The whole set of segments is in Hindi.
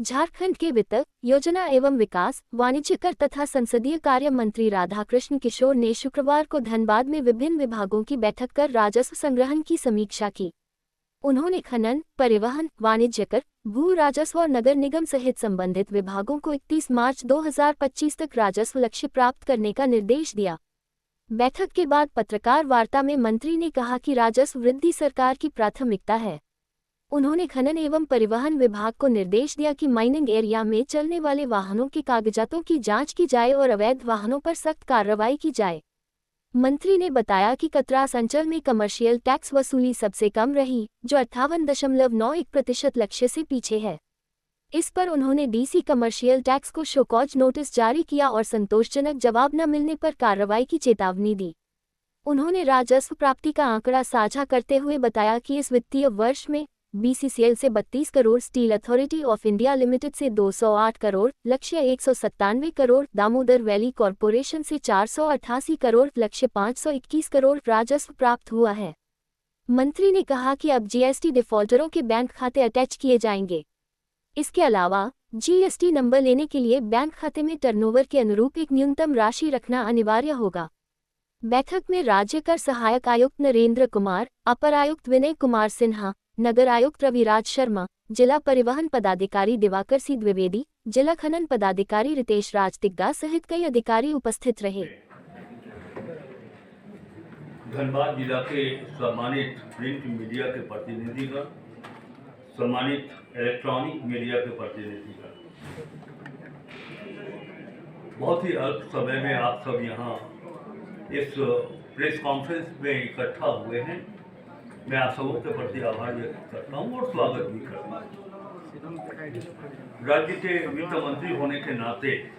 झारखंड के वित्त, योजना एवं विकास, वाणिज्य कर तथा संसदीय कार्य मंत्री राधाकृष्ण किशोर ने शुक्रवार को धनबाद में विभिन्न विभागों की बैठक कर राजस्व संग्रहण की समीक्षा की। उन्होंने खनन, परिवहन, वाणिज्य कर, भू राजस्व और नगर निगम सहित संबंधित विभागों को 31 मार्च 2025 तक राजस्व लक्ष्य प्राप्त करने का निर्देश दिया। बैठक के बाद पत्रकार वार्ता में मंत्री ने कहा कि राजस्व वृद्धि सरकार की प्राथमिकता है। उन्होंने खनन एवं परिवहन विभाग को निर्देश दिया कि माइनिंग एरिया में चलने वाले वाहनों के कागजातों की जांच की जाए और अवैध वाहनों पर सख्त कार्रवाई की जाए। मंत्री ने बताया कि कतरास अंचल में कमर्शियल टैक्स वसूली सबसे कम रही, जो 58.91% लक्ष्य से पीछे है। इस पर उन्होंने डीसी कमर्शियल टैक्स को शोकॉज नोटिस जारी किया और संतोषजनक जवाब न मिलने पर कार्रवाई की चेतावनी दी। उन्होंने राजस्व प्राप्ति का आंकड़ा साझा करते हुए बताया कि इस वित्तीय वर्ष में बीसीसीएल से 32 crore, steel authority of India limited से 208 करोड़, लक्ष्य 197 करोड़, दामोदर वैली कॉरपोरेशन से 488 करोड़, लक्ष्य 521 करोड़ राजस्व प्राप्त हुआ है। मंत्री ने कहा कि अब जीएसटी डिफॉल्टरों के बैंक खाते अटैच किए जाएंगे। इसके अलावा जीएसटी नंबर लेने के लिए बैंक खाते में टर्नओवर के अनुरूप एक न्यूनतम राशि रखना अनिवार्य होगा। बैठक में राज्य कर सहायक आयुक्त नरेंद्र कुमार, अपर आयुक्त विनय कुमार सिन्हा, नगर आयुक्त रविराज शर्मा, जिला परिवहन पदाधिकारी दिवाकर सी द्विवेदी, जिला खनन पदाधिकारी रितेश राज तिग्गा सहित कई अधिकारी उपस्थित रहे। धनबाद जिला के सम्मानित प्रिंट मीडिया के प्रतिनिधिगण, सम्मानित इलेक्ट्रॉनिक मीडिया के प्रतिनिधिगण, बहुत ही अल्प समय में आप सब यहाँ इस प्रेस कॉन्फ्रेंस में इकट्ठा हुए हैं। मैं आप सबों के प्रति आभार व्यक्त करता हूँ और स्वागत भी करता हूँ। राज्य के वित्त मंत्री होने के नाते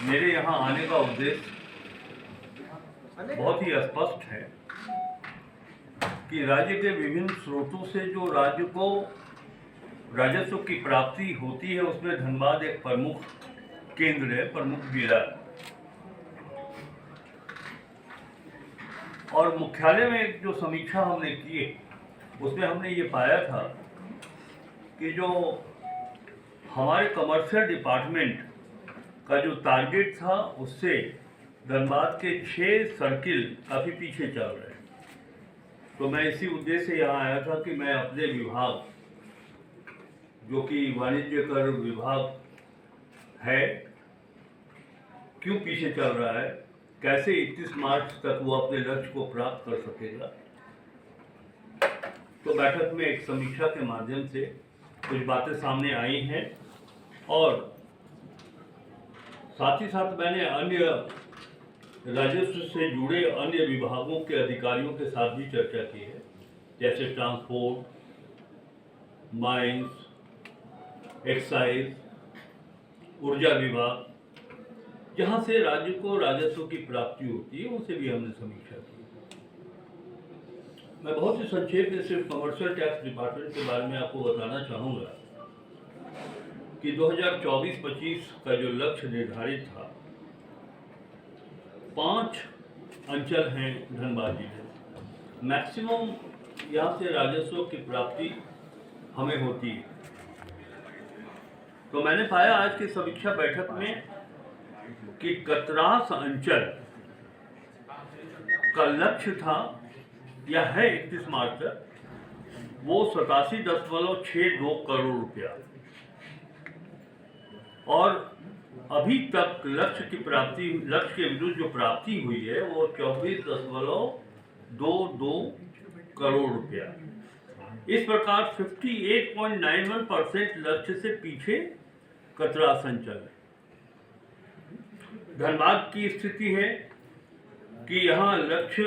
मेरे यहाँ आने का उद्देश्य बहुत ही स्पष्ट है कि राज्य के विभिन्न स्रोतों से जो राज्य को राजस्व की प्राप्ति होती है, उसमें धनबाद एक प्रमुख केंद्र है, प्रमुख जिला है। और मुख्यालय में जो समीक्षा हमने की उसमें हमने ये पाया था कि जो हमारे कमर्शियल डिपार्टमेंट का जो टारगेट था उससे धनबाद के 6 सर्किल काफ़ी पीछे चल रहे हैं। तो मैं इसी उद्देश्य से यहाँ आया था कि मैं अपने विभाग, जो कि वाणिज्य कर विभाग है, क्यों पीछे चल रहा है, कैसे 31 मार्च तक वो अपने लक्ष्य को प्राप्त कर सकेगा। तो बैठक में एक समीक्षा के माध्यम से कुछ बातें सामने आई हैं और साथ ही साथ मैंने अन्य राजस्व से जुड़े अन्य विभागों के अधिकारियों के साथ भी चर्चा की है, जैसे ट्रांसपोर्ट, माइंस, एक्साइज, ऊर्जा विभाग, जहाँ से राज्य को राजस्व की प्राप्ति होती है, उनसे भी हमने समीक्षा की। मैं बहुत ही संक्षेप में सिर्फ कमर्शियल टैक्स डिपार्टमेंट के बारे में आपको बताना चाहूँगा कि 2024-25 का जो लक्ष्य निर्धारित था, 5 अंचल हैं धनबाद जिले में। मैक्सिमम यहाँ से राजस्व की प्राप्ति हमें होती है। तो मैंने पाया आज की समीक्षा बैठक में कि कतरास अंचल का लक्ष्य था या है 31 मार्च तक, वो 87.62 करोड़ रुपया, और अभी तक लक्ष्य की प्राप्ति, लक्ष्य के विरुद्ध जो प्राप्ति हुई है वो 24.22 करोड़ रुपया। इस प्रकार 58.91% लक्ष्य से पीछे कतरास अंचल है। धनबाद की स्थिति है कि यहाँ लक्ष्य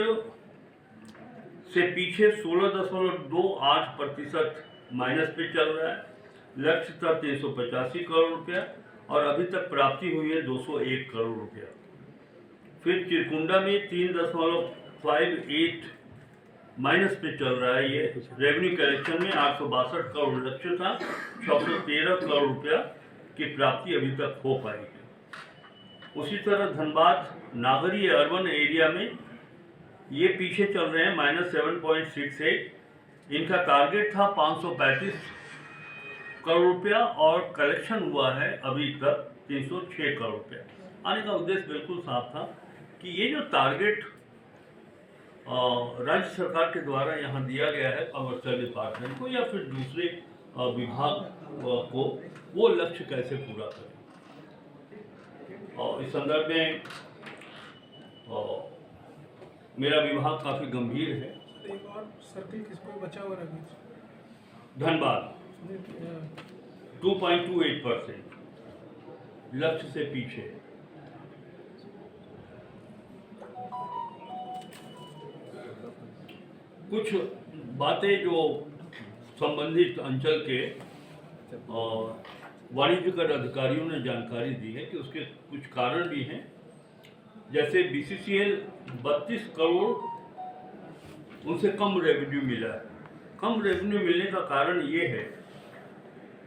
से पीछे 16.28% माइनस पे चल रहा है। लक्ष्य था 385 करोड़ रुपया और अभी तक प्राप्ति हुई है 201 करोड़ रुपया। फिर चिरकुंडा में 3.58 माइनस पे चल रहा है। ये रेवेन्यू कलेक्शन में 862 करोड़ लक्ष्य था, 613 करोड़ रुपया की प्राप्ति अभी तक हो पाई है। उसी तरह धनबाद नागरी अर्बन एरिया में ये पीछे चल रहे हैं, -7.68। इनका टारगेट था 535 करोड़ रुपया और कलेक्शन हुआ है अभी तक 306 करोड़ रुपया। आने का उद्देश्य बिल्कुल साफ था कि ये जो टारगेट राज्य सरकार के द्वारा यहाँ दिया गया है कमर्शियल डिपार्टमेंट को या फिर दूसरे विभाग को, वो लक्ष्य कैसे पूरा करें। और इस संदर्भ में मेरा विभाग काफ़ी गंभीर है। एक और सर्किल किसको बचा हुआ है? धनबाद 2.28% लक्ष्य से पीछे। कुछ बातें जो संबंधित अंचल के वाणिज्यकर अधिकारियों ने जानकारी दी है कि उसके कुछ कारण भी हैं। जैसे BCCL 32 करोड़ उनसे कम रेवेन्यू मिला है। कम रेवेन्यू मिलने का कारण ये है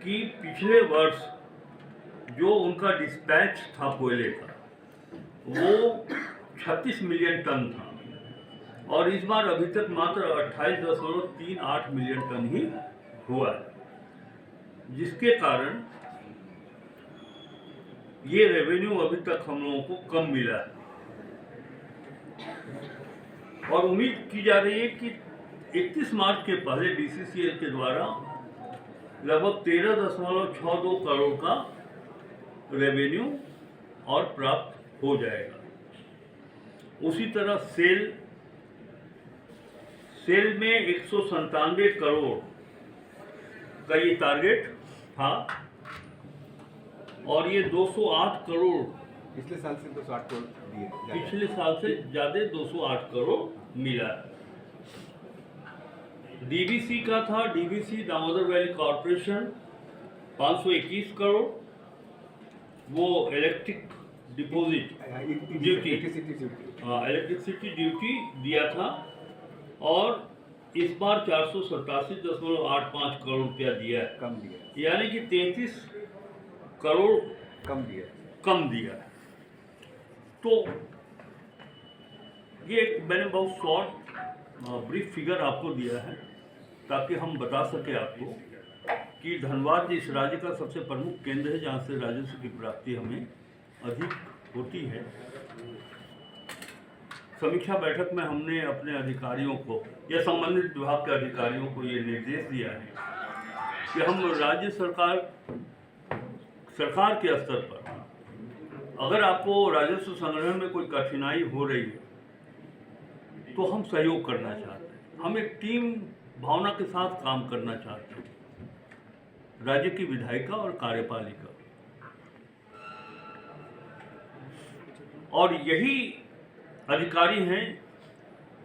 कि पिछले वर्ष जो उनका डिस्पैच था कोयले का वो 36 मिलियन टन था और इस बार अभी तक मात्र 28.38 मिलियन टन ही हुआ है, जिसके कारण ये रेवेन्यू अभी तक हम लोगों को कम मिला है। और उम्मीद की जा रही है कि 31 मार्च के पहले BCCL के द्वारा लगभग 13.62 करोड़ का रेवेन्यू और प्राप्त हो जाएगा। उसी तरह सेल में 197 करोड़ का ये टारगेट था और ये 208 करोड़ पिछले साल से 208 करोड़ दिए, पिछले साल से ज़्यादा 208 करोड़ मिला। DVC का था, DVC Damodar valley corporation 521 crore, वो electric deposit duty, electricity duty दिया था और इस बार 487.85 करोड़ रुपया दिया है, कम दिया, यानी कि 33 करोड़ कम दिया है। तो ये मैंने बहुत शॉर्ट ब्रीफ फिगर आपको दिया है ताकि हम बता सके आपको कि धनबाद इस राज्य का सबसे प्रमुख केंद्र है जहाँ से राजस्व की प्राप्ति हमें अधिक होती है। समीक्षा बैठक में हमने अपने अधिकारियों को या संबंधित विभाग के अधिकारियों को ये निर्देश दिया है कि हम राज्य सरकार के स्तर पर अगर आपको राजस्व संग्रहण में कोई कठिनाई हो रही है तो हम सहयोग करना चाहते हैं। हम एक टीम भावना के साथ काम करना चाहते हैं, राज्य की विधायिका और कार्यपालिका, और यही अधिकारी हैं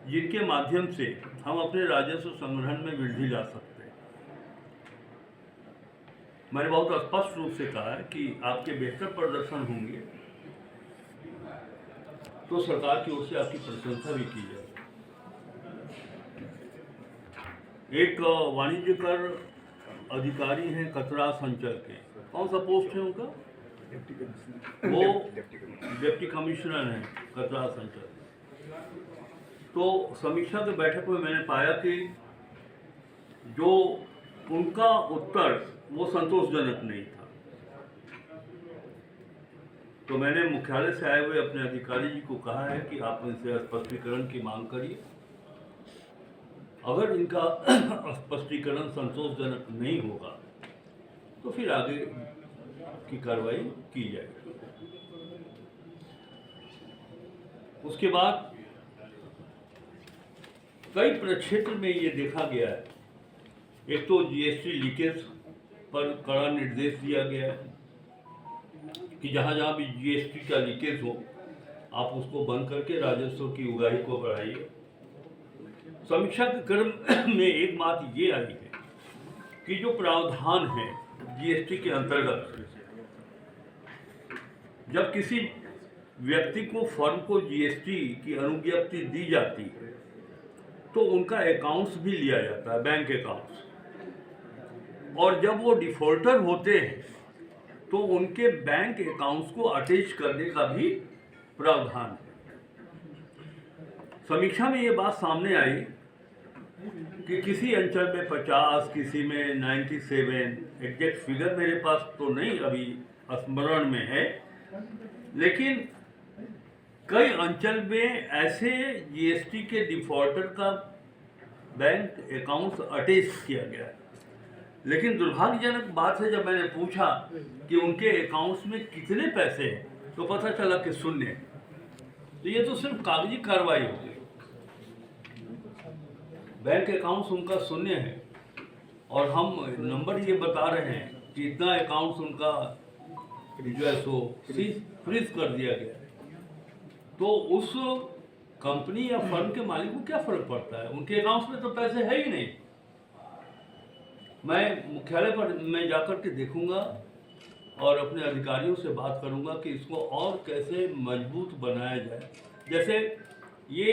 जिनके माध्यम से हम अपने राजस्व संग्रहण में वृद्धि ला सकते हैं। मैंने बहुत स्पष्ट रूप से कहा है कि आपके बेहतर प्रदर्शन होंगे तो सरकार की ओर से आपकी प्रशंसा भी की जाएगी। एक वाणिज्य कर अधिकारी हैं कतरास अंचल के, कौन सा पोस्ट है उनका? वो डिप्टी कमिश्नर हैं कतरास अंचल। तो समीक्षा के बैठक में मैंने पाया कि जो उनका उत्तर वो संतोषजनक नहीं था, तो मैंने मुख्यालय से आए हुए अपने अधिकारी जी को कहा है कि आप इनसे स्पष्टीकरण की मांग करिए। अगर इनका स्पष्टीकरण संतोषजनक नहीं होगा तो फिर आगे की कार्रवाई की जाएगी। उसके बाद कई प्रक्षेत्र में ये देखा गया है, एक तो GST लीकेज पर कड़ा निर्देश दिया गया है कि जहाँ जहाँ भी GST का लीकेज हो आप उसको बंद करके राजस्व की उगाही को बढ़ाइए। समीक्षा के क्रम में एक बात ये आई है कि जो प्रावधान है GST के अंतर्गत, जब किसी व्यक्ति को फर्म को GST की अनुज्ञप्ति दी जाती है तो उनका अकाउंट्स भी लिया जाता है, बैंक अकाउंट्स, और जब वो डिफॉल्टर होते हैं तो उनके बैंक अकाउंट्स को अटैच करने का भी प्रावधान है। समीक्षा में ये बात सामने आई कि किसी अंचल में 50, किसी में 97, एग्जैक्ट फिगर मेरे पास तो नहीं अभी स्मरण में है, लेकिन कई अंचल में ऐसे जीएसटी के डिफॉल्टर का बैंक अकाउंट्स अटैच किया गया है। लेकिन दुर्भाग्यजनक बात है, जब मैंने पूछा कि उनके अकाउंट्स में कितने पैसे हैं तो पता चला कि शून्य। तो ये तो सिर्फ कागजी कार्रवाई हो गई। बैंक अकाउंट्स उनका शून्य है और हम नंबर ये बता रहे हैं कि इतना अकाउंट्स उनका जो है सो फ्रीज कर दिया गया है। तो उस कंपनी या फर्म के मालिक को क्या फर्क पड़ता है? उनके अकाउंट्स में तो पैसे है ही नहीं। मैं मुख्यालय पर मैं जाकर के देखूंगा और अपने अधिकारियों से बात करूंगा कि इसको और कैसे मजबूत बनाया जाए। जैसे ये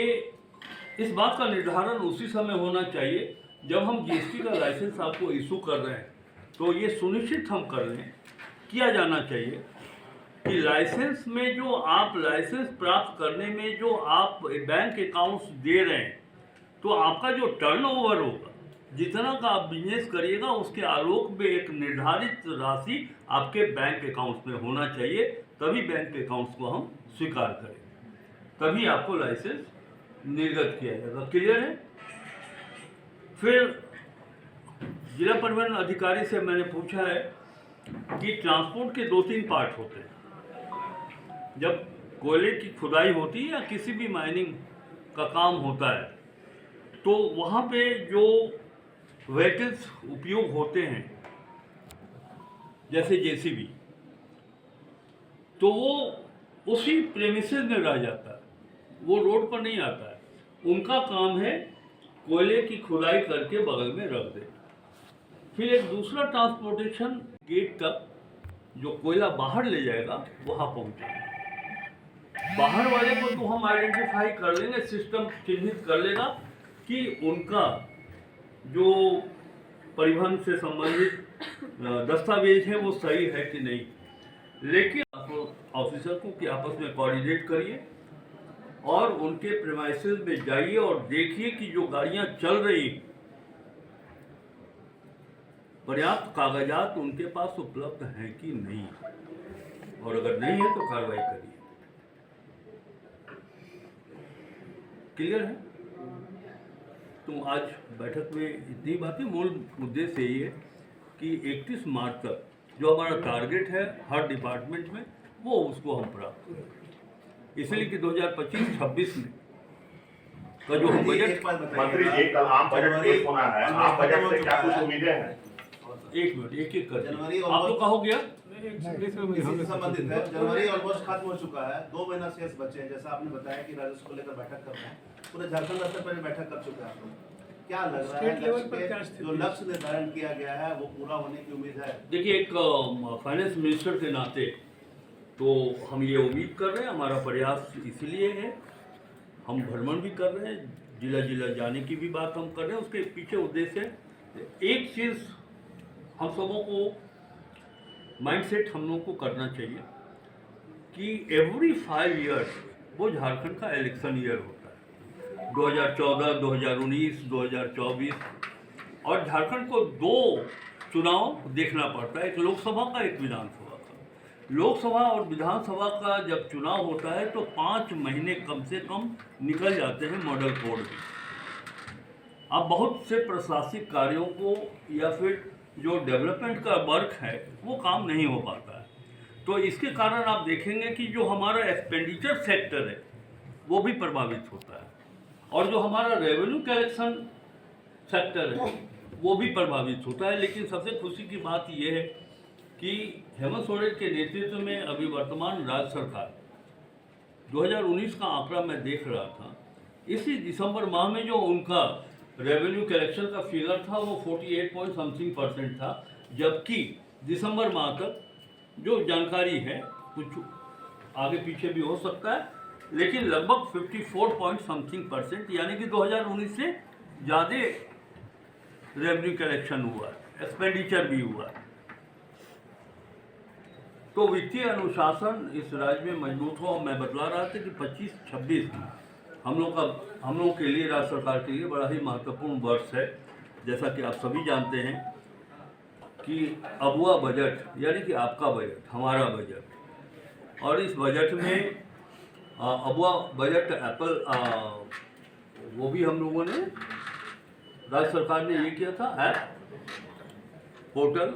इस बात का निर्धारण उसी समय होना चाहिए जब हम जीएसटी का लाइसेंस आपको इशू कर रहे हैं, तो ये सुनिश्चित हम कर लें, किया जाना चाहिए कि लाइसेंस में जो आप लाइसेंस प्राप्त करने में जो आप बैंक अकाउंट्स दे रहे हैं, तो आपका जो टर्नओवर होगा, जितना का आप बिजनेस करिएगा, उसके आलोक में एक निर्धारित राशि आपके बैंक अकाउंट्स में होना चाहिए। तभी बैंक अकाउंट्स को हम स्वीकार करें, तभी आपको लाइसेंस निर्गत किया जाएगा। क्लियर है? फिर जिला परिवहन अधिकारी से मैंने पूछा है कि ट्रांसपोर्ट के 2-3 पार्ट होते हैं। जब कोयले की खुदाई होती है या किसी भी माइनिंग का काम होता है, तो वहाँ पे जो व्हीकल्स उपयोग होते हैं जैसे जेसीबी, तो वो उसी प्रेमिसेस में रह जाता है, वो रोड पर नहीं आता है। उनका काम है कोयले की खुदाई करके बगल में रख दे। फिर एक दूसरा ट्रांसपोर्टेशन गेट तक जो कोयला बाहर ले जाएगा वहाँ पहुँचाएगा। बाहर वाले को तो हम आइडेंटिफाई कर लेंगे, सिस्टम चिन्हित कर लेगा कि उनका जो परिवहन से संबंधित दस्तावेज है वो सही है कि नहीं। लेकिन ऑफिसर को कि आपस में कोऑर्डिनेट करिए और उनके प्रेमाइसेस में जाइए और देखिए कि जो गाड़ियां चल रही पर्याप्त कागजात उनके पास उपलब्ध हैं कि नहीं, और अगर नहीं है तो कार्रवाई करिए। क्लियर है? तो आज बैठक में इतनी बातें, मूल मुद्दे से ये है कि 31 मार्च तक जो हमारा टारगेट है हर डिपार्टमेंट में, वो उसको हम प्राप्त करें। इसलिए कि 2025-26 में का जो हम बजट, मंत्री जी कल आम बजट पेश होना है, आम बजट से क्या कुछ उम्मीदें हैं? एक मिनट एक कर जनवरी आप लोग कहो गया इसी से संबंधित है। जनवरी ऑलमोस्ट खत्म हो चुका है, 2 महीना शेष बचे हैं। जैसा आपने बताया कि राजस्व को लेकर बैठक कर रहे हैं, पूरे झारखंड स्तर पर बैठक कर चुके हैं आप लोग। क्या लग रहा है लेवल पर क्या स्थिति जो लक्ष्य निर्धारण किया गया है वो पूरा होने की उम्मीद है? देखिए, एक फाइनेंस मिनिस्टर के नाते तो हम ये उम्मीद कर रहे हैं, हमारा प्रयास इसलिए है, हम भ्रमण भी कर रहे हैं, जिला जिला जाने की भी बात हम कर रहे हैं। उसके पीछे उद्देश्य है, एक चीज़ हम सबों को माइंडसेट हम लोग को करना चाहिए कि एवरी 5 ईयर्स वो झारखंड का इलेक्शन ईयर होता है। 2014, 2019, 2024, और झारखंड को 2 चुनाव देखना पड़ता है, एक लोकसभा का, एक विधानसभा का। लोकसभा और विधानसभा का जब चुनाव होता है तो 5 महीने कम से कम निकल जाते हैं मॉडल कोड में। अब बहुत से प्रशासनिक कार्यों को या फिर जो डेवलपमेंट का वर्क है वो काम नहीं हो पाता है। तो इसके कारण आप देखेंगे कि जो हमारा एक्सपेंडिचर सेक्टर है वो भी प्रभावित होता है, और जो हमारा रेवेन्यू कलेक्शन सेक्टर है वो भी प्रभावित होता है। लेकिन सबसे खुशी की बात यह है कि हेमंत सोरेन के नेतृत्व में अभी वर्तमान राज्य सरकार 2019 का आंकड़ा मैं देख रहा था, इसी दिसंबर माह में जो उनका रेवेन्यू कलेक्शन का फिगर था वो 48.something% था, जबकि दिसंबर माह तक जो जानकारी है, कुछ आगे पीछे भी हो सकता है, लेकिन लगभग 54.something% यानी कि 2019 से ज़्यादा रेवेन्यू कलेक्शन हुआ है, एक्सपेंडिचर भी हुआ है। तो वित्तीय अनुशासन इस राज्य में मजबूत हो। मैं बतला रहा था कि 25-26 में हम लोगों के लिए, राज्य सरकार के लिए बड़ा ही महत्वपूर्ण वर्ष है। जैसा कि आप सभी जानते हैं कि अबुआ बजट यानी कि आपका बजट, हमारा बजट, और इस बजट में अबुआ बजट वो भी हम लोगों ने, राज्य सरकार ने ये किया था ऐप पोर्टल,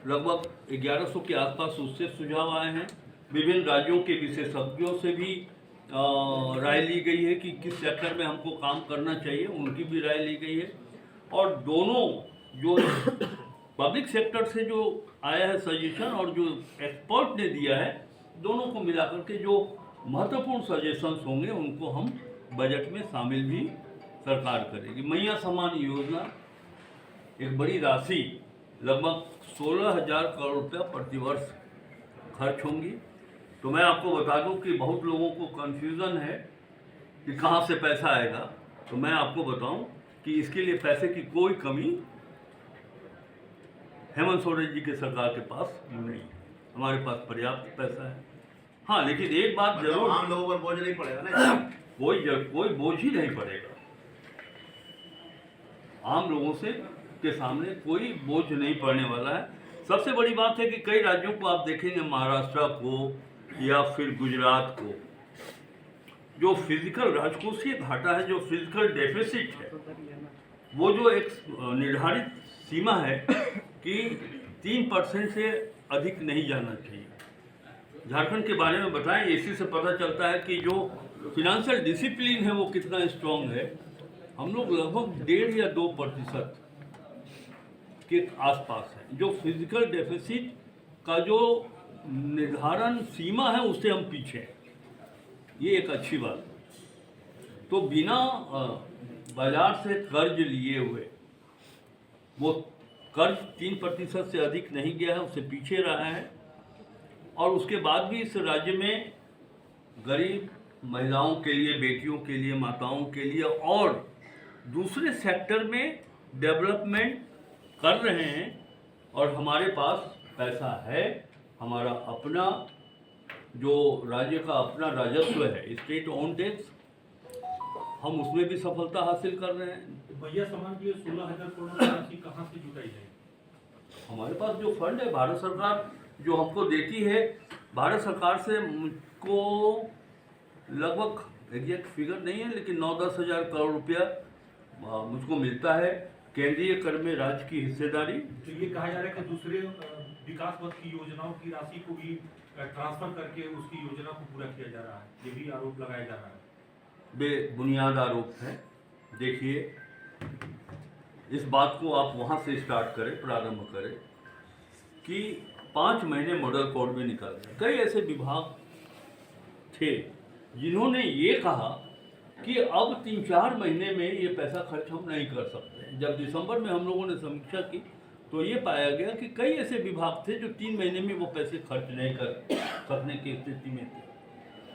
लगभग 1100 के आसपास उससे सुझाव आए हैं। विभिन्न राज्यों के विशेषज्ञों से भी राय ली गई है कि किस सेक्टर में हमको काम करना चाहिए, उनकी भी राय ली गई है। और दोनों जो पब्लिक सेक्टर से जो आया है सजेशन और जो एक्सपर्ट ने दिया है, दोनों को मिलाकर के जो महत्वपूर्ण सजेशंस होंगे उनको हम बजट में शामिल भी सरकार करेगी। मैया सम्मान योजना, एक बड़ी राशि लगभग 16,000 करोड़ रुपया प्रतिवर्ष खर्च होंगी। तो मैं आपको बता दूं कि बहुत लोगों को कन्फ्यूज़न है कि कहाँ से पैसा आएगा। तो मैं आपको बताऊं कि इसके लिए पैसे की कोई कमी हेमंत सोरेन जी के सरकार के पास नहीं, हमारे पास पर्याप्त पैसा है। हाँ, लेकिन एक बात जरूर, आम लोगों पर बोझ नहीं पड़ेगा ना, कोई बोझ ही नहीं पड़ेगा। आम लोगों से के सामने कोई बोझ नहीं पड़ने वाला है। सबसे बड़ी बात है कि कई राज्यों को आप देखेंगे, महाराष्ट्र को या फिर गुजरात को, जो फिजिकल राजकोषीय घाटा है, जो फिजिकल डेफिसिट है, वो जो एक निर्धारित सीमा है कि 3% से अधिक नहीं जाना चाहिए। झारखंड के बारे में बताएं, इसी से पता चलता है कि जो फिनेंशियल डिसिप्लिन है वो कितना स्ट्रांग है। हम लोग लगभग 1.5 या 2% के आसपास है। जो फिजिकल डेफिसिट का जो निर्धारण सीमा है उससे हम पीछे हैं, ये एक अच्छी बात है। तो बिना बाजार से कर्ज लिए हुए, वो कर्ज 3% से अधिक नहीं गया है, उससे पीछे रहा है। और उसके बाद भी इस राज्य में गरीब महिलाओं के लिए, बेटियों के लिए, माताओं के लिए और दूसरे सेक्टर में डेवलपमेंट कर रहे हैं। और हमारे पास पैसा है, हमारा अपना जो राज्य का अपना राजस्व है, स्टेट ओन टैक्स, हम उसमें भी सफलता हासिल कर रहे हैं। भैया सम्मान की 16,000 करोड़ की राशि कहाँ से जुटाई जाएगी? हमारे पास जो फंड है, भारत सरकार जो हमको देती है, भारत सरकार से मुझको लगभग एग्जैक्ट फिगर नहीं है, लेकिन 9-10 हज़ार करोड़ रुपया मुझको मिलता है। केंद्रीय कर में राज्य की हिस्सेदारी। तो ये कहा जा रहा है कि दूसरे विकास वर्ष की योजनाओं की राशि को भी ट्रांसफर करके उसकी योजना को पूरा किया जा रहा है, ये भी आरोप लगाया जा रहा है। बेबुनियाद आरोप है। देखिए, इस बात को आप वहाँ से स्टार्ट करें, प्रारंभ करें कि 5 महीने मॉडल कोड में निकल गए। कई ऐसे विभाग थे जिन्होंने ये कहा कि अब 3-4 महीने में ये पैसा खर्च हम नहीं कर सकते। जब दिसंबर में हम लोगों ने समीक्षा की तो ये पाया गया कि कई ऐसे विभाग थे जो 3 महीने में वो पैसे खर्च नहीं कर सकने की स्थिति में थे।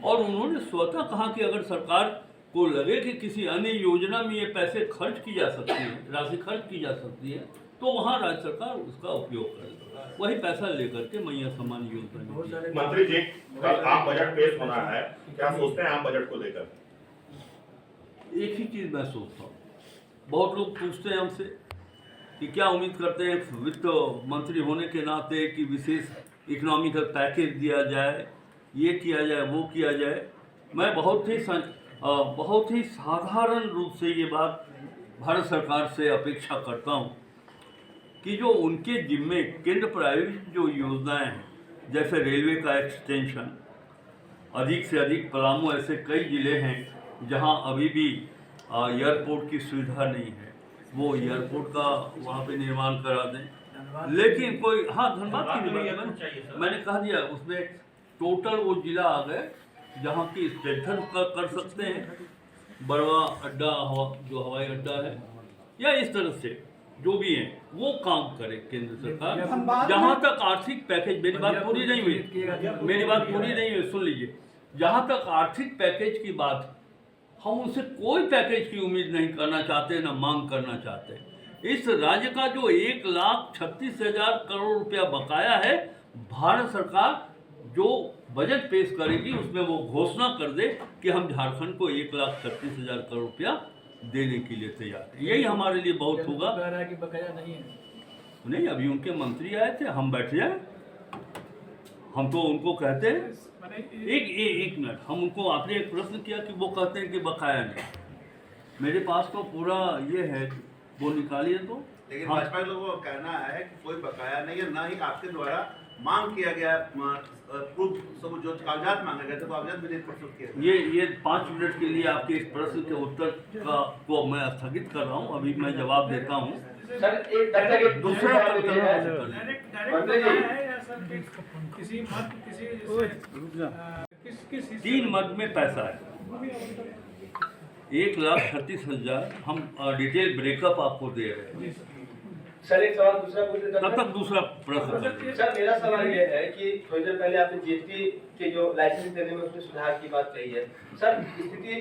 और उन्होंने स्वतः कहा कि अगर सरकार को लगे कि किसी अन्य योजना में ये पैसे खर्च की जा सकती है, राशि खर्च की जा सकती है, तो वहाँ राज्य सरकार उसका उपयोग करे। वही पैसा लेकर के मैया सम्मान योजना। मंत्री जी, कल आम बजट पेश होना है, क्या सोचते हैं आम बजट को लेकर? एक ही चीज़ मैं सोचता हूँ, बहुत लोग पूछते हैं हमसे कि क्या उम्मीद करते हैं वित्त मंत्री होने के नाते कि विशेष इकोनॉमिकल पैकेज दिया जाए, ये किया जाए, वो किया जाए। मैं बहुत ही साधारण रूप से ये बात भारत सरकार से अपेक्षा करता हूँ कि जो उनके जिम्मे केंद्र प्रायोजित जो योजनाएं हैं, जैसे रेलवे का एक्सटेंशन, अधिक से अधिक पलामू, ऐसे कई ज़िले हैं जहां अभी भी एयरपोर्ट की सुविधा नहीं है, वो एयरपोर्ट का वहां पे निर्माण करा दें। लेकिन कोई, हाँ, धनबाद की भी मैंने कहा दिया, उसमें टोटल वो जिला आ गए जहाँ की स्ट्रेंथन कर सकते हैं। बड़वा अड्डा, जो हवाई अड्डा है, या इस तरह से जो भी है वो काम करे केंद्र सरकार। जहाँ तक आर्थिक पैकेज, मेरी बात पूरी नहीं हुई, सुन लीजिए। जहाँ तक आर्थिक पैकेज की बात, हम उनसे कोई पैकेज की उम्मीद नहीं करना चाहते, न मांग करना चाहते। इस राज्य का जो 1,36,000 करोड़ रुपया बकाया है, भारत सरकार जो बजट पेश करेगी उसमें वो घोषणा कर दे कि हम झारखंड को 1,36,000 करोड़ रुपया देने के लिए तैयार हैं। यही हमारे लिए बहुत होगा। कि बकाया नहीं है। नहीं, अभी उनके मंत्री आए थे, हम बैठ जाए, हम तो उनको कहते हैं एक मिनट, हम उनको, आपने एक प्रश्न किया कि वो कहते हैं कि बकाया नहीं। मेरे पास तो पूरा ये है, वो निकालिए तो। लेकिन हाँ। भाजपा के लोगों का कहना है कि कोई बकाया नहीं है, ना ही आपके द्वारा मांग किया गया प्रूफ, सब जो कागजात मांगे गए थे कागजात भी नहीं प्रस्तुत किए। ये 5 मिनट के लिए आपके इस प्रश्न के उत्तर को मैं स्थगित कर रहा हूँ। अभी मैं जवाब देता हूँ। सर एक दूसरा उत्तर है या सर किसी मत किस 3 मत में पैसा है 1,36,000। हम डिटेल ब्रेकअप आपको दे रहे हैं। सर एक सवाल दूसरा पूछ लेता तब हूं। तक दूसरा प्रश्न करिए। सर मेरा सवाल ये है कि थोड़ी देर पहले आपने जीएसटी के जो लाइसेंस देने में उसमें सुधार की बात कही है। सर स्थिति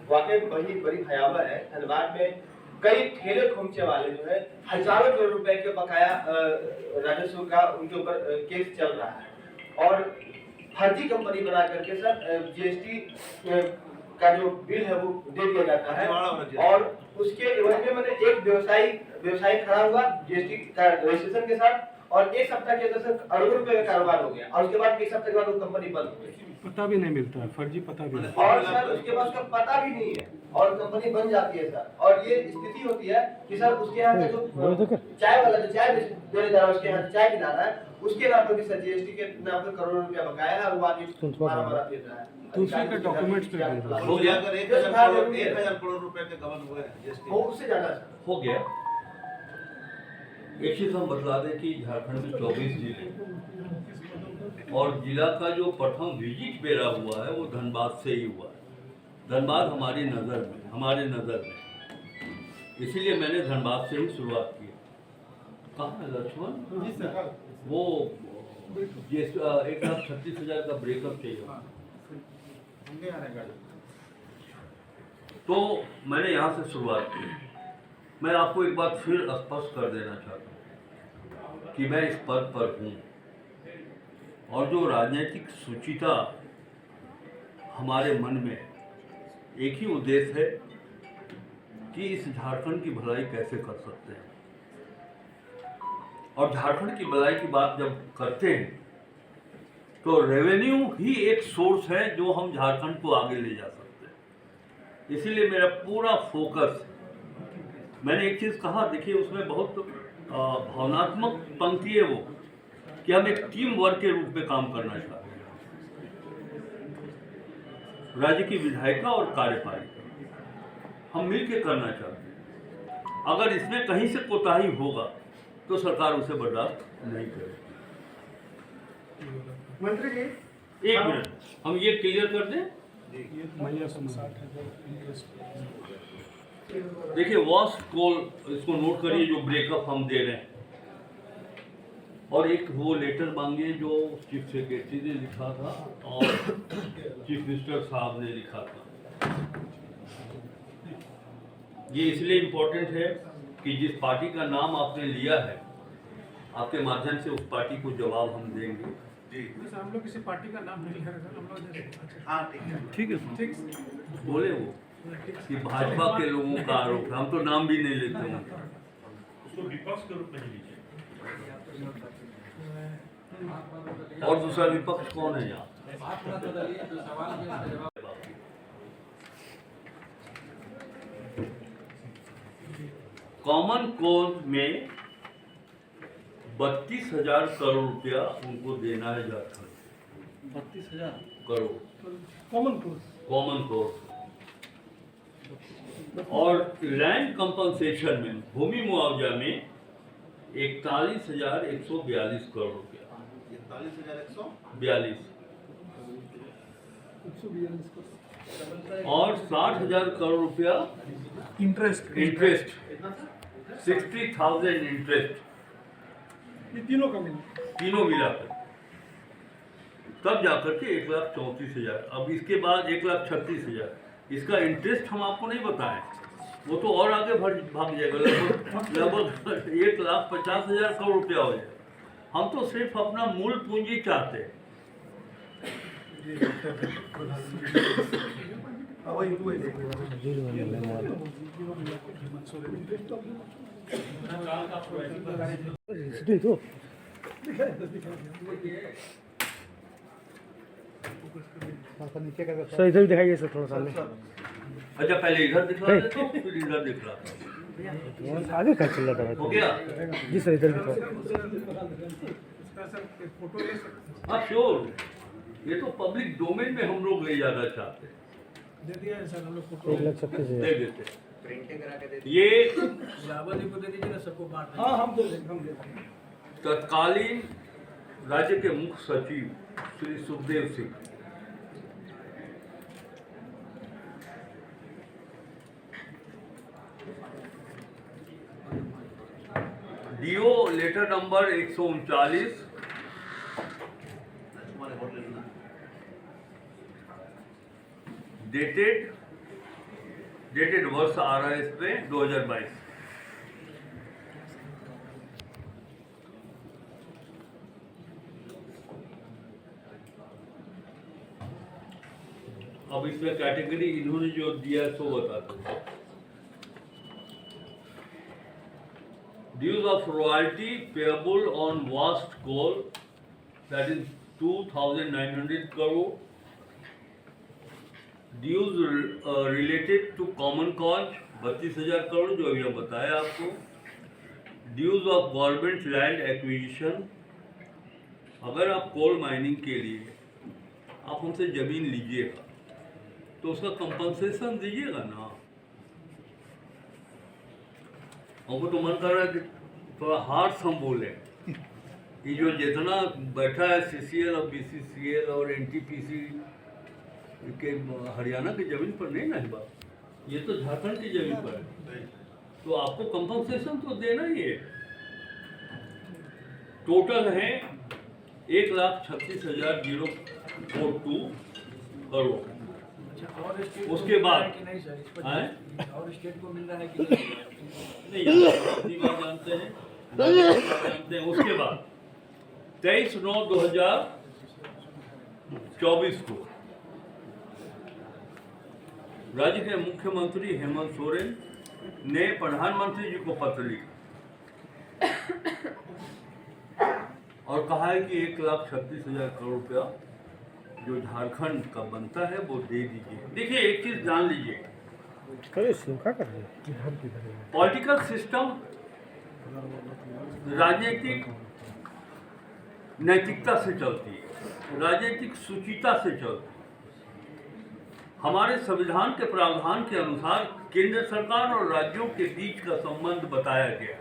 वाकई बड़ी भयावह है। धनबाद में कई ठेले खोमचे वाले जो है हजारों करोड़ रुपए के बकाया राजस्व का उनके ऊपर केस चल रहा है और फर्जी कंपनी बना करके सर जीएसटी का जो बिल है वो दे दिया जाता है और उसके एवज में मैंने एक व्यवसायी खड़ा हुआ जीएसटी का रजिस्ट्रेशन के साथ और एक सप्ताह के अंदर से अरबों रुपए का कारोबार हो गया और उसके बाद एक सप्ताह के बाद वो कंपनी बंद हो गई। पता भी नहीं मिलता है, फर्जी पता भी नहीं। और सर उसके बाद उसका पता भी नहीं है और कंपनी बन जाती है सर। और ये स्थिति होती है कि सर उसके यहाँ का जो चाय वाला जो चाय देने जा रहा है उसके यहाँ चाय पिला रहा है उसके नाम पर भी सर जीएसटी के नाम पर करोड़ों रुपया बकाया है और वो आदमी मारा फिर रहा है। दूसरे के डॉक्यूमेंट्स पे हो गया अगर 1,000 करोड़ रुपए के गबन हुए हैं जीएसटी वो उससे ज्यादा सर हो गया। एक चीज हम बता दें कि झारखंड में 24 जिले और जिला का जो प्रथम विजिट मेरा हुआ है वो धनबाद से ही हुआ है। धनबाद हमारी नज़र में इसीलिए मैंने धनबाद से ही शुरुआत की। कहाँ है लक्ष्मण जी सर? वो 1,36,000 का ब्रेकअप चाहिए तो मैंने यहाँ से शुरुआत की। मैं आपको एक बात फिर स्पष्ट कर देना चाहता हूँ कि मैं इस पद पर हूँ और जो राजनीतिक सुचिता हमारे मन में एक ही उद्देश्य है कि इस झारखंड की भलाई कैसे कर सकते हैं। और झारखंड की भलाई की बात जब करते हैं तो रेवेन्यू ही एक सोर्स है जो हम झारखंड को आगे ले जा सकते हैं। इसीलिए मेरा पूरा फोकस, मैंने एक चीज़ कहा, देखिए उसमें बहुत भावनात्मक पंक्ति है वो कि हम एक टीम वर्क के रूप में काम करना चाहते हैं। राज्य की विधायिका और कार्यपालिका हम मिल के करना चाहते हैं। अगर इसमें कहीं से कोताही होगा तो सरकार उसे बर्दाश्त नहीं करेगी। मंत्री जी एक मिनट, हम ये क्लियर कर दें। देखिए वॉस्ट कॉल इसको नोट करिए जो ब्रेकअप हम दे रहे हैं और एक वो लेटर मांगिए जो चीफ सेक्रेटरी ने लिखा था और चीफ मिनिस्टर साहब ने लिखा था। ये इसलिए इम्पोर्टेंट है कि जिस पार्टी का नाम आपने लिया है आपके माध्यम से उस पार्टी को जवाब हम देंगे। जी हम लोग किसी पार्टी का नाम नहीं ले रहे सर, हम लोग हाँ ठीक है ठीक है बोले वो कि भाजपा के लोगों का आरोप है, हम तो नाम भी नहीं लेते हैं। उसको विपक्ष के रूप में लीजिए। और दूसरा विपक्ष कौन है यहाँ? कॉमन कोर्ट में 32,000 करोड़ रुपया उनको देना है Jharkhand. 32,000 crore common course. Common court और लैंड कंपनसेशन में भूमि मुआवजा में 41,142 करोड़ रुपया। 41,142 और 60,000 करोड़ रुपया इंटरेस्ट इंटरेस्ट, 60,000 इंटरेस्ट, ये तीनों का मिला। तीनों मिलाकर तब जाकर के 1,34,000। अब इसके बाद 1,36,000। इसका इंटरेस्ट हम आपको नहीं बताएं, वो तो और आगे भाग जाएगा, लगभग 1,50,000 करोड़ रुपया हो जाएगा। हम तो सिर्फ अपना मूल पूंजी चाहते हैं ये डॉक्टर है, प्रधानमंत्री। अब वही हुए हेमंत सोरेन। सर इधर भी दिखाइए सर थोड़ा सा अच्छा पहले इधर दिखला देते हो, फिर इधर दिखला आगे का चल रहा हो था गया। जी सर इधर भी थोड़ा इसका सर एक फोटो ले सकते हाँ श्योर, ये तो पब्लिक डोमेन में हम लोग ले जाना चाहते हैं, दे दिया है सर हम लोग फोटो। 1,36,000 दे देते। ये रावत जी को दे दीजिए ना सबको बांट। हाँ हम दे देंगे, हम दे देंगे। तत्कालीन राज्य के मुख्य सचिव Shri Sukhdev Singh, DO letter number 139 तुम्हारे वोट ले लेना। डेटेड वर्ष आ रहा है इस पे 2022। अब इसमें कैटेगरी इन्होंने जो दिया है सो बता दो। Dues of royalty payable on vast coal, that is 2,900 crore. Dues related to common cause 32,000 crore, जो अभी हम बताया आपको। Dues of government land acquisition, अगर आप कोल माइनिंग के लिए आप हमसे जमीन लीजिएगा तो उसका कंपनसेशन दीजिएगा ना। हमको तो मन कर रहा है कि थोड़ा हार्श हम बोले, ये जो जितना बैठा है CCL और BCCL और NTPC के हरियाणा की जमीन पर नहीं ना है बात, ये तो झारखंड की जमीन पर है, तो आपको कंपनसेशन तो देना ही है। टोटल है 1,36,042 करोड़। और स्टेट उसके बाद नहीं सर, इस पर हैं? और स्टेट को मिल रहा है कि नहीं इतनी बात जानते हैं, जानते हैं। उसके बाद 23/9/2024 को राज्य के मुख्यमंत्री हेमंत सोरेन ने प्रधानमंत्री जी को पत्र लिखा और कहा है कि 1,36,000 करोड़ रुपया जो झारखंड का बनता है वो दे दीजिए। देखिए एक चीज जान लीजिए, पॉलिटिकल सिस्टम राजनीतिक नैतिकता से चलती है, राजनीतिक सुचिता से चलती है। हमारे संविधान के प्रावधान के अनुसार केंद्र सरकार और राज्यों के बीच का संबंध बताया गया।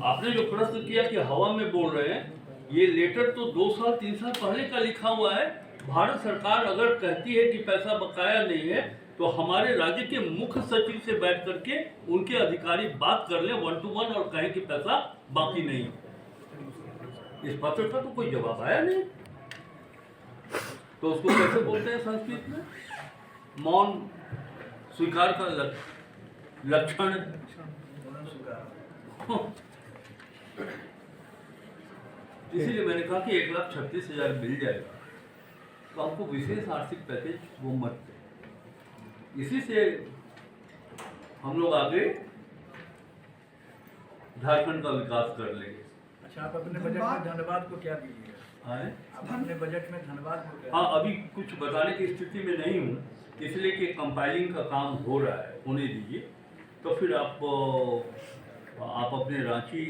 आपने जो प्रश्न किया कि हवा में बोल रहे हैं, ये लेटर तो 2 साल 3 साल पहले का लिखा हुआ है। भारत सरकार अगर कहती है कि पैसा बकाया नहीं है तो हमारे राज्य के मुख्य सचिव से बैठ करके उनके अधिकारी बात कर ले 1 to 1 और कहें कि पैसा बाकी नहीं। इस पत्र का तो कोई जवाब आया नहीं, तो उसको कैसे बोलते हैं संस्कृत में? मौन स्वीकार का लक्षण। इसीलिए मैंने कहा कि 1,36,000 मिल जाएगा तो आपको विशेष आर्थिक पैकेज वो मत दें। इसी से हम लोग आगे झारखंड का विकास कर लेंगे। अच्छा, आप अपने बजट में धन्यवाद को क्या दीजिएगा? आप अपने बजट में धन्यवाद को क्या? हाँ, अभी कुछ बताने की स्थिति में नहीं हूँ, इसलिए कि कंपाइलिंग का काम हो रहा है, होने दीजिए। तो फिर आप अपने रांची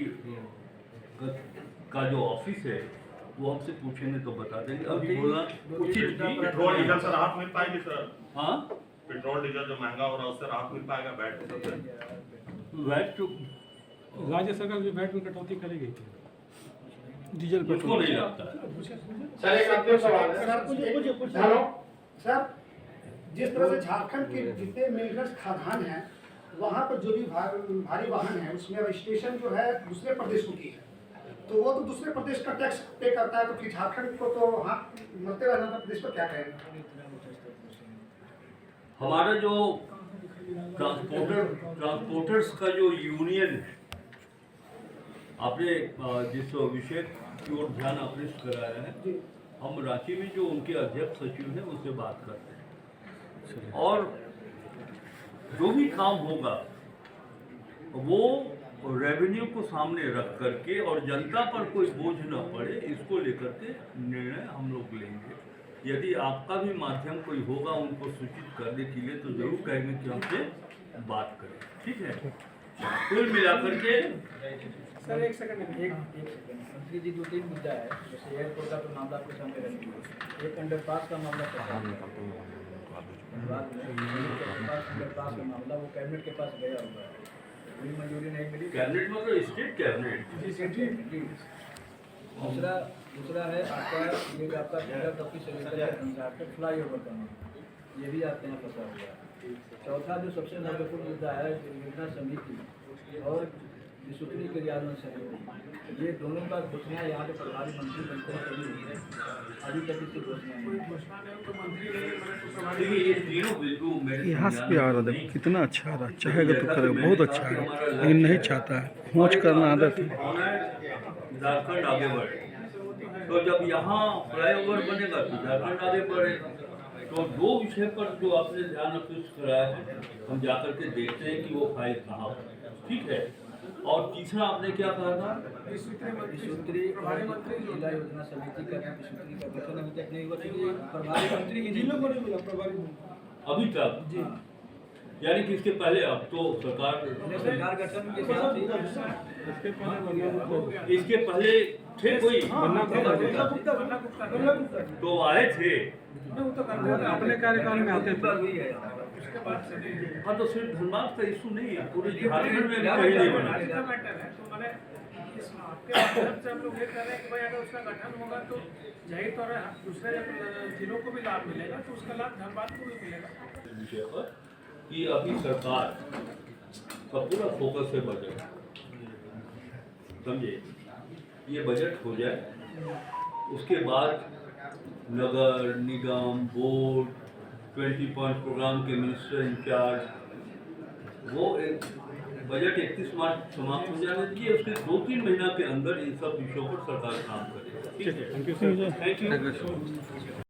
का जो ऑफिस है वो हमसे पूछेंगे तो बता देंगे। अभी बोलना उचित भी। पेट्रोल डीजल से राहत मिल पाएगी सर? हाँ, पेट्रोल डीजल जो महंगा हो रहा है उससे राहत मिल पाएगा वैट से? वैट तो राज्य सरकार जो वैट में कटौती करेगी डीजल पर, मुझको नहीं लगता है। सर एक अंतिम सवाल है। हेलो सर, जिस तरह से झारखंड के जितने मिनरल्स खादान हैं वहाँ पर जो भी भारी वाहन है उसमें रजिस्ट्रेशन जो है दूसरे प्रदेशों की है, तो वो तो दूसरे प्रदेश का टैक्स पे करता है, तो फिर झारखंड को तो वहाँ मध्य प्रदेश पर क्या कहेंगे? हमारा जो ट्रांसपोर्टर्स का जो यूनियन है, आपने जिस विषय की ओर ध्यान आकृष्ट कराया है हम रांची में जो उनके अध्यक्ष सचिव हैं उससे बात करते हैं, और जो भी काम होगा वो रेवेन्यू को सामने रख करके और जनता पर कोई बोझ न पड़े, इसको लेकर के निर्णय हम लोग लेंगे। यदि आपका भी माध्यम कोई होगा उनको सूचित करने के लिए तो जरूर कहेंगे कि हमसे बात करें, ठीक है। कुल मिलाकर के सर एक सेकंड मंत्री जी 2-3 मुद्दा है, जैसे एयरपोर्ट का तो मामला कुछ सामने रखिए, एक अंडरपास का मामला अंडरपास का मामला वो कैबिनेट के पास गया हुआ है, कोई मंजूरी नहीं मिली। कैबिनेट में तो स्टेट कैबिनेट। दूसरा है आपका ये आपका फिगर ऑफिस से लेकर फ्लाई ओवर करना, ये भी आपके यहाँ फंसा हुआ है। चौथा जो सबसे महत्वपूर्ण मुद्दा है योजना समिति और सूत्री क्रियान्वयन समिति, ये दोनों का घोषणा यहाँ पे प्रभारी मंत्री बनते हैं, अभी तक इसकी घोषणा नहीं। यहाँ से भी आ रहा है, कितना अच्छा आ रहा है, चाहेगा तो करेगा, बहुत अच्छा है, लेकिन नहीं चाहता है, खोज करना आदत है। झारखंड आगे बढ़े, तो जब यहाँ फ्लाईओवर बनेगा तो झारखंड आगे बढ़ेगा। तो दो विषय पर जो आपने ध्यान आकृष्ट कराया है, हम जाकर के देखते हैं कि वो फाइल कहाँ है, ठीक है। और तीसरा आपने क्या कहा था? सूत्री प्रभारी मंत्री जिला योजना समिति का सूत्री का गठन अभी तक नहीं हुआ, प्रभारी मंत्री की जिलों को नहीं मिला प्रभारी अभी तक जी, यानी कि इसके पहले अब तो सरकार गठन के साथ इसके पहले थे कोई तो आए थे अपने कार्यकाल में आते थे। हाँ, तो सिर्फ धनबाद का इशू नहीं है, पूरे झारखंड में कहीं नहीं बना। हम लोग ये कह रहे हैं कि भाई अगर उसका गठन होगा तो जाहिर तौर पर दूसरे जिलों को भी लाभ मिलेगा, तो उसका लाभ धनबाद को भी मिलेगा। विषय पर कि अभी सरकार का पूरा फोकस है बजट, समझे, ये बजट हो जाए उसके बाद नगर निगम बोर्ड 20 पॉइंट प्रोग्राम के मिनिस्टर इंचार्ज वो एक बजट 31 मार्च समाप्त हो जाने चाहिए, उसके 2-3 महीना के अंदर इन सब विषयों पर सरकार काम करेगी। ठीक है, थैंक यू।